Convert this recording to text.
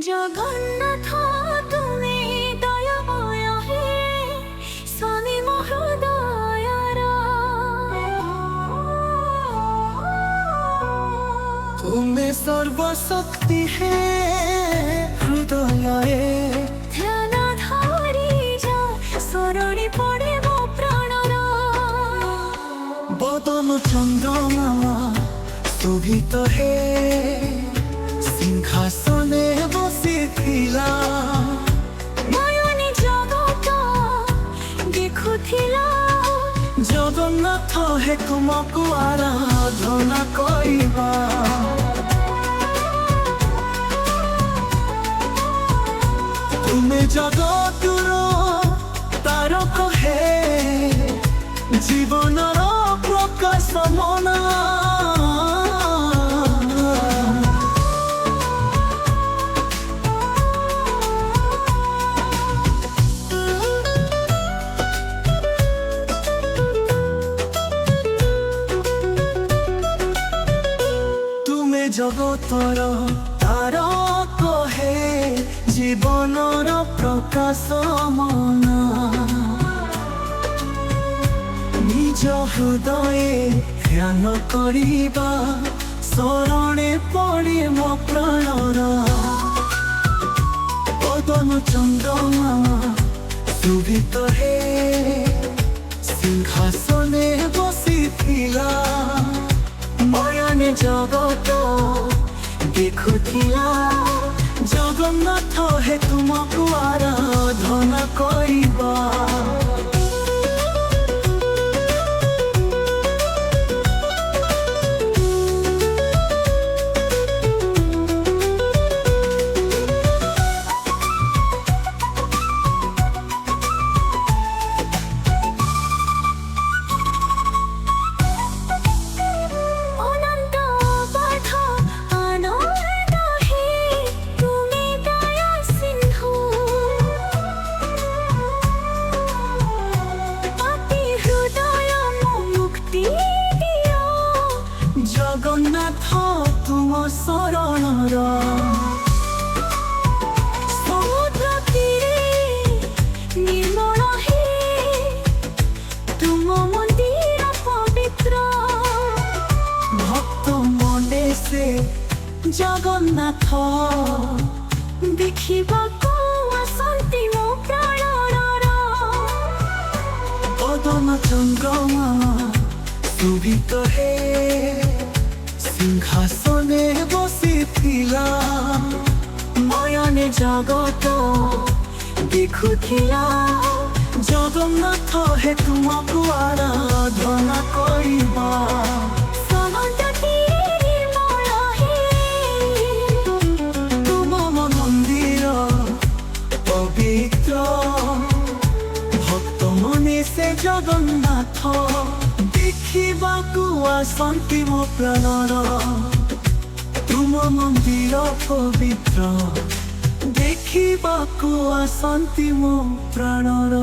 জগন্নাথ তুমি দয়াময় হে স্বামী মহোদয়ার তুমি সর্বশক্তি হে হৃদয়ে ধ্যান ধরি যা শরণে পড়ে মো প্রাণর বদন চন্দ্রমা শোভিত হে সিংহাসনে বসিথিলা নয়নে জগত দেখুথিলা জগন্নাথ হে তুমকু আরাধনা করিবা তুমি জগতুর তারক হে জীবনর প্রকাশ মনা তুমি জগতর তারক হে জীবনর প্রকাশ মনা নিজ হৃদয়ে ধ্যান করিবা শরণে পড়ে মো প্রাণর বদন চন্দ্রমা শোভিত হে সিংহাসনে বসিথিলা ময়নে জগত দেখুথিলা জগন্নাথ হে তুমকু আরাধনা করিবা অনন্ত পাঠ আনন্দ হে তুমি দয়া সিন্ধু অতি হৃদয় মুক্তি দিও জগন্নাথ তুম শরণর সমুদ্র তীরে নির্মল হে তুম মন্দির পবিত্র ভক্ত মনে সে জগন্নাথ ଦେଖିବାକୁ ଆସନ୍ତି ମୋ ପ୍ରାଣର বদন চন্দ্রমা শোভিত হে সিংহাসনে বসিথিলা ময়নে জগত দেখুথিলা জগন্নাথ হে তুমকু আরাধনা করিবা সমুদ্র তীরে নির্মଳ হে তুম মন্দির পবিত্র ভক্ত মনে সে জগন্নাথ দেখিবাকু আসন্তি মো প্রাণর তুম মন্দির পবিত্র দেখিবাকু আসন্তি মো প্রাণর